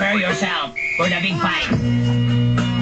Prepare yourself for the big fight.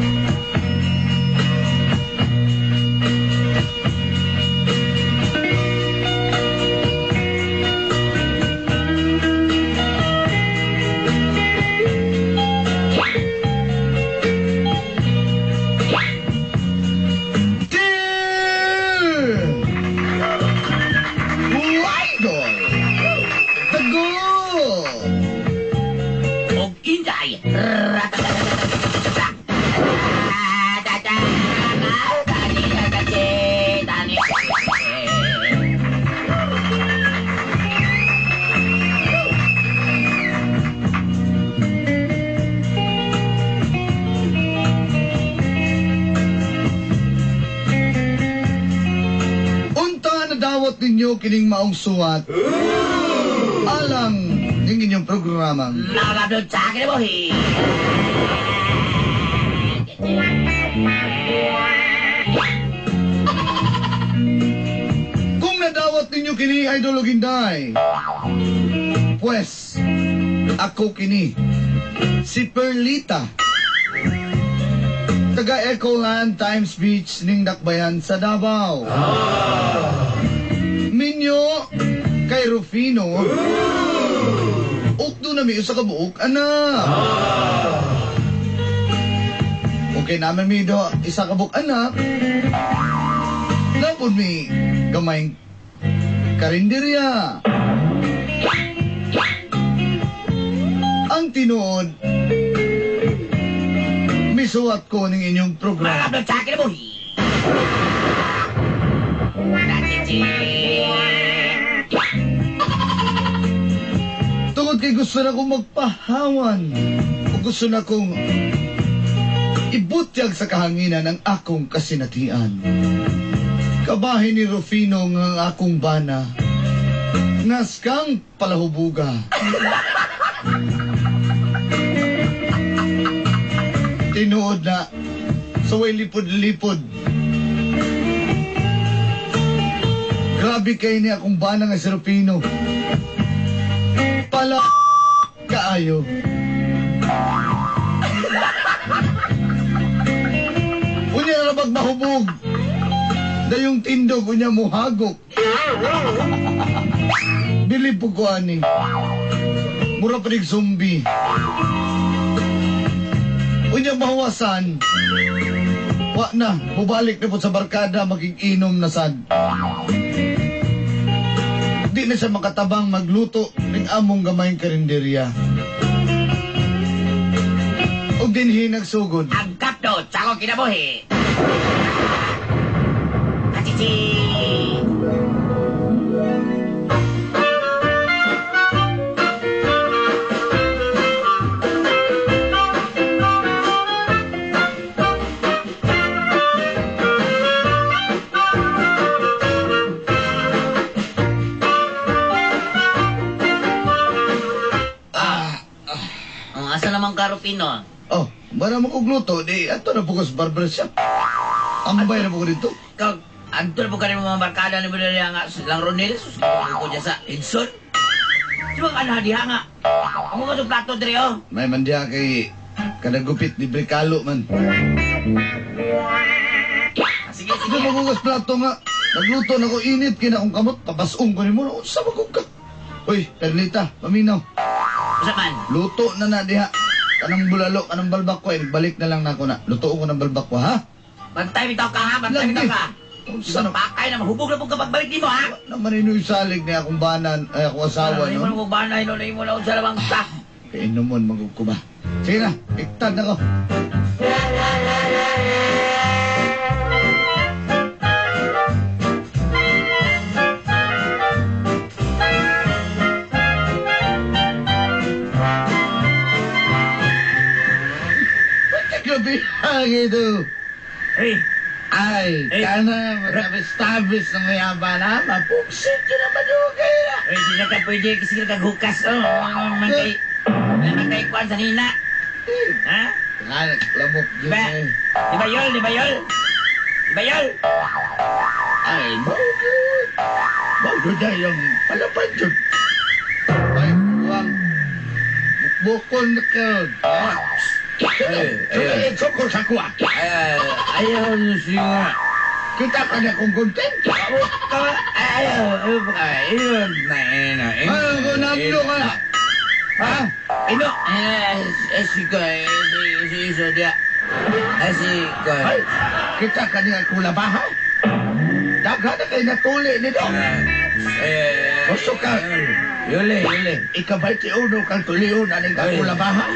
Ninyo kining maong suwat alang ning inyong programang Nakakablood sa akin mo, he. Kung nadawat ninyo kini Idol Oginday, pues ako kini si Perlita, taga Ecoland Times Beach ning Dakbayan sa Davao. Minyo kay Rufino ukdo na mi usa ka buok anak. Okay naman mi do isa ka buok anak. Napod mi gamayng karinderya. Ang tinuod misuwat ko ning inyong programa. Nakakablood sa akin mo, he. Tungod kay gusto na kong magpahawan o gusto na kong ibutyag sa kahanginan ang akong kasinatian. Kabahin ni Rufino ng akong bana, ngaskang palahubuga. Tinuod na sa way lipod-lipod. Grabe kayo ni akong bana nga si Rufino. Pala kaayo. Unya na magmahubog. Dayong tindog unya muhagok. Bilib po ko ani. Mura pa rin zombie. Unya mahawasan. Wa na, bubalik na po sa barkada, maging-inom na sad. Di na siya makatabang magluto ng among gamayng karinderya. O dinhi nagsugod. Ang kapdo, tsaka kinabuhi. Achichi! Asa naman ka, Rufino? Oh, bara mo kong luto, di ato na po ko sa barbershop. Ambay na po ko dito. Ikaw, antol po ka rin mga barkada ni Budari nga lang Ronel, susunod ko dyan sa Edson. Diba ka na diha nga? Ang mga sa plato diri, oh. May mandiya kay kanagupit ni Bricalo man. Sige, Sige sige. magugas plato nga. Nagluto na ko init, kina kong kamot, papasong ko ni mo. Sa magug ka. Uy, Perlita, paminaw. Usa man. Luto na diha. Kanang bulalo, kanang balbak ko, balik na lang na ako na. Lutoon ko ng balbak ko, ha? Bantay bitaw ka, ha? Bantay bitaw ka. Isang pakay na mahubog na po kapag balik di mo, ha? Naman inuy salig ni akong banan, ay akong asawa, Ano no? mo banay, no? Mo na sa lamang ka. Kainom mo, magkukuba. Sige na, iktad ako. Kabihang ito. Hey, Ay, Eh, kana mag-establish ng mayaman ha? Mapuksit ka na madugay na. hey, di na ka pwede kasi ka hukas, oh. Mangkay kuwan sa nina. Ha? Kanak, lamok dyan Diba? eh. Di ba yol? Di ba yol? Di ba yol? Ay, mawagod. Mawagod na yung palapan dyan. Ay, buwang. bukon na ka. Ay, Sukol sa kuha. ayaw nyo siya. Kita ka na kung content. Ayaw na. Ano kung nablo ka na? Ha? Ino, si Iso dia. Ay, kita ka niya kung labahan. Daghan na kayo natuli nito. Gusto ka. Yuli. Ikabay ti uno kang tuliyon aning kung labahan.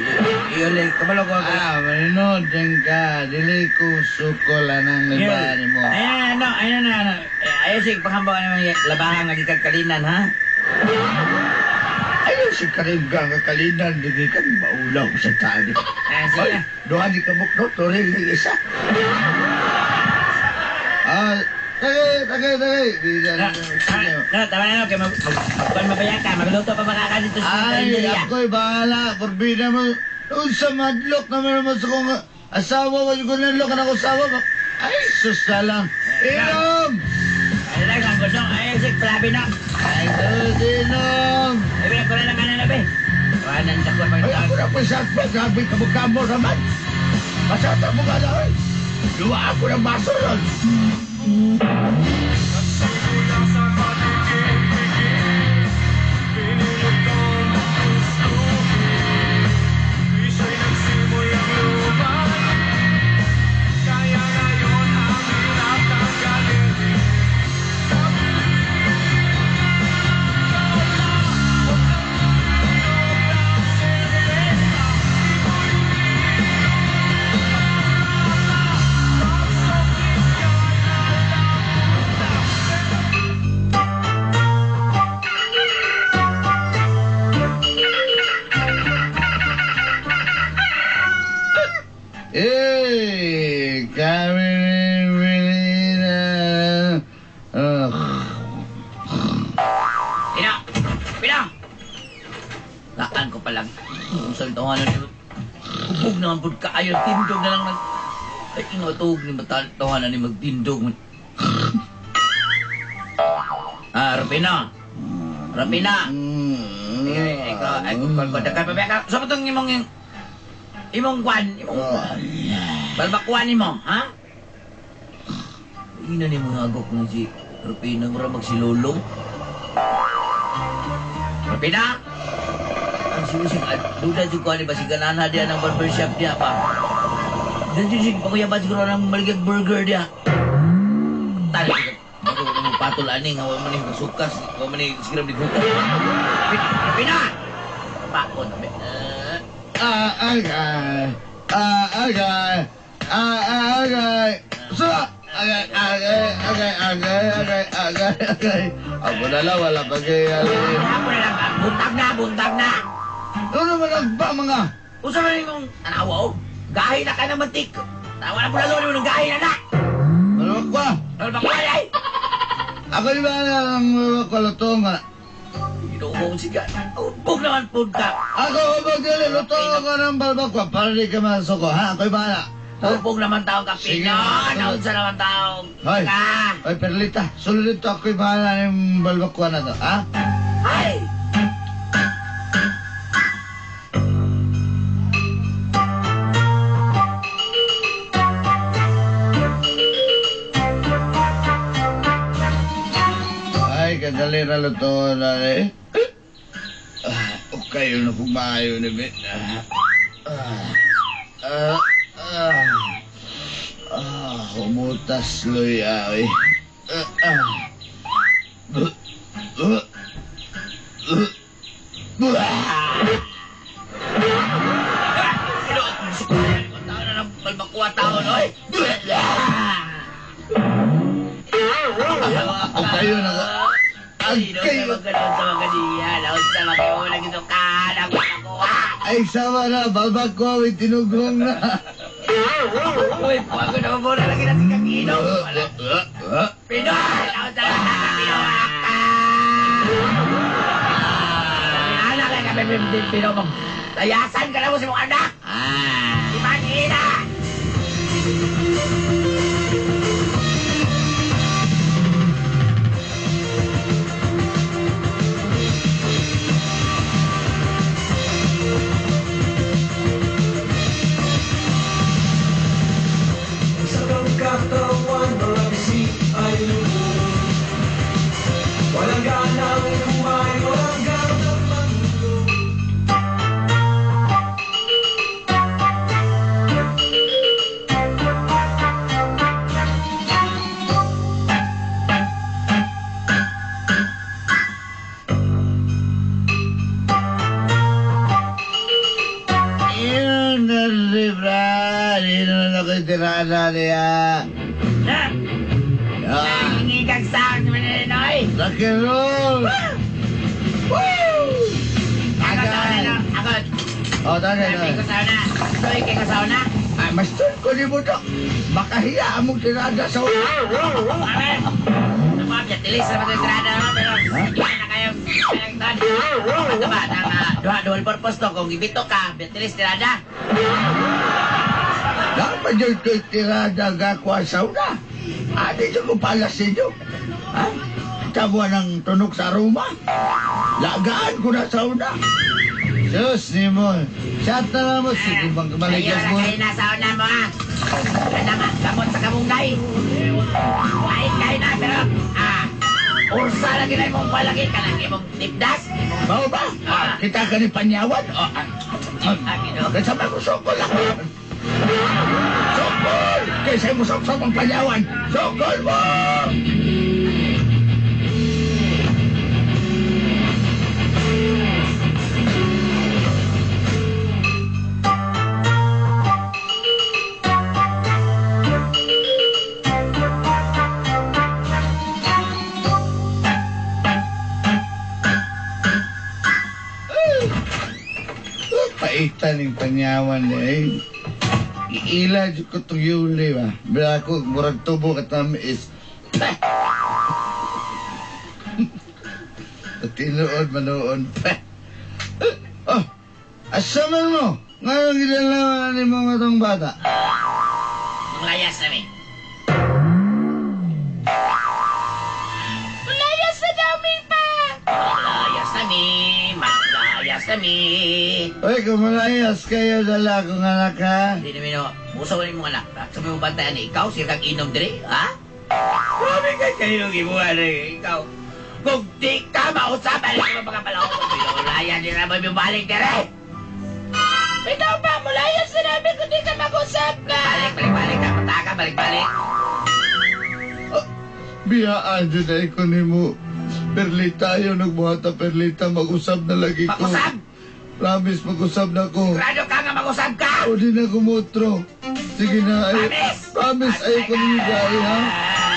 Yuli, kabalo ko ako. Maninod ka. Dili ko sukol anang libahan mo. Ayan na. Ayaw siya, panghambaw naman yung labahan nga gikan kalinan, ha? Ayaw si Karimga nga kalinan. Dili ka maulaw sa tani. Sige. Doon di ka bukno. Turil ni isa. Tagay. Tama na, kaya magkuhan mabaya ka. Magluto pa baka dito sa Ay, karinderya. ako'y bahala. Porbida mo. Doon sa madlock naman naman sa kong asawa. Wala ko nanlok na ako asawa. Ay, sus na lang. Inom! Ay, lang, ang gudong. Ay, sige, palabi na. Ay, sus, inom! Ay, ko na lang ka na nabi. Wanan sa kuhan Ay, pagkakot. ako na po sa asbag. Grabe ka mo naman. Masata mo ka na, ay. Luwa ako ng baso nun. Kami na. Pina! Laan ko palang. Usang tawanan nyo. Ubog naman po ka. Ayaw, tindog na lang. Ay, ingatog ni tawanan ni magtindog. Rapina! Ay, kung sa matong imong kwan, balbakuan mo, ha? Ina ni mga agok na si Rapina, mura magsilulong. Rapina! Ang sinisig, duda si Kuan, ba si ganana dia ng barbershop dia pa? Diyan pa kuya ba siguro ng maligag burger dia? Tali, ako patol ani, nga wala manig sukas, wala manig sigram di bukas. Rapina! Bakon, Agay. Ako na lang, wala pa kaya. Ako na lang, buntag na. Ano naman ang ba mga? Usa man yung anawaw, gahi na ka na mantik. Tawa na po na lolo ng gahi na na. Ano ba? Ano ba kuya ay? Ako di ba ang kalutong nga? Inuubong siya. Ubog naman po ka. Ako magdali, lutong ako ng balbakwa para di ka masuko, ha? Ako'y bahala. Ubog naman tao ka, Sige. Pino. Naunsa naman tao. Hoy, Ka. hoy Perlita, sunod dito ako'y bahala ng balbakwa na to, ha? Ay! Ay, kadali na luto na eh. Okay, yun na pumayo ni Ben. Umutas luya, eh. Pino, tao na ng balbakuha tao, noy. Okay, yun ako. Ay, no, Okay. sa mga ganun sa mga diyan. Naunsa mag-iwala gito ka. Nagbalbakuha. Ay, sama na, balbakwa, may tinugong na. Uy, puwago naman muna lagi natin kakinom. Pinoy! Ako sa lahat ng Pinoy! Anak ka kami, Pinoy. Tayasan ka na mo sa mong anak! Imagina! tirada niya. Ha? Nangingigag sound naman na rin, oy. Rock and roll! Agad. O, tagay, Sabi ko tagay. sauna. Soy, kay kasauna. Ay, master ko ni mo to. Makahiya among tirada sa una. Amen. Mga tilis na matitrada naman, pero hindi na kayong pinagtan. Ito ba, dual purpose to, kung ibito ka, tilis tirada. Dapat yung tirada gakwa sa una. Adi ko palas ninyo. Ha? Tabuan ng tunog sa aroma. Lagaan ko na sa una. Sus, ni mo. Chat na lang mo. Sige bang balikas mo. Kayo na sa una mo, ha? Ano nga, gamot sa kamunggay. Kahit kayo na, pero, ursa lagi na mong palagi ka lang, mong tipdas. Bao ba? Kita ka ni Panyawan. Kasama ko sokol ako. Sokol! Kaysa mo sok ang Panyawan. Sokol mo! Paitan ng Panyawan eh. Iila ko itong yuli ba? Bila ko, murag tubo ka tamis. Tinuod, manoon. Oh, asaman mo? Ngayon ginalaman ni mga itong bata. Ang layas namin. Layas na dami pa! Layas namin, layas namin. Uy, kung malayas kayo dala kong anak ha? Hindi namin no, musaw ni mong anak. Sabi mo bantayan ni ikaw, siya kang inom dire, ha? Grabe ka kayo gibuhan eh, ikaw. Kung di ka mausap, balik mo mga palawang ko. Pinulayan din naman yung balik dire. Ikaw pa, mulayan sa namin kung di ka mag-usap ka. Balik ka, pataka, balik. Biyaan dyan na ikaw ni mo. Perlita yun, nagbuhata perlita, mag-usap na lagi ko. Mag-usap? Promise, mag-usap na ko. Sigurado ka nga mag-usap ka! O di na kumutro. Sige na, ay. Promise, ay ko ninyo gaya, ha?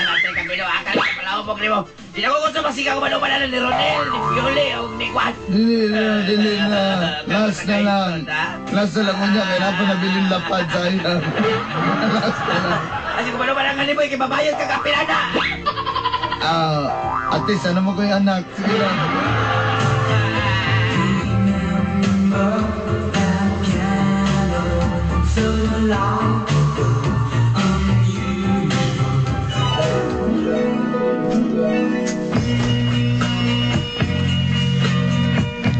Natay ka pinuakan sa palawang mo. Di na ko gusto masigaw malumanan ni Ronel, ni Pioli, o ni Juan. Dili na. Last na lang. Last na lang ko niya, kaya na po nabiling lapad sa iya. Last na lang. Kasi kung malumanan nga ni Boy, kibabayad ka kapilana. Ate, sana mo ko yung anak. Sige lang. So long.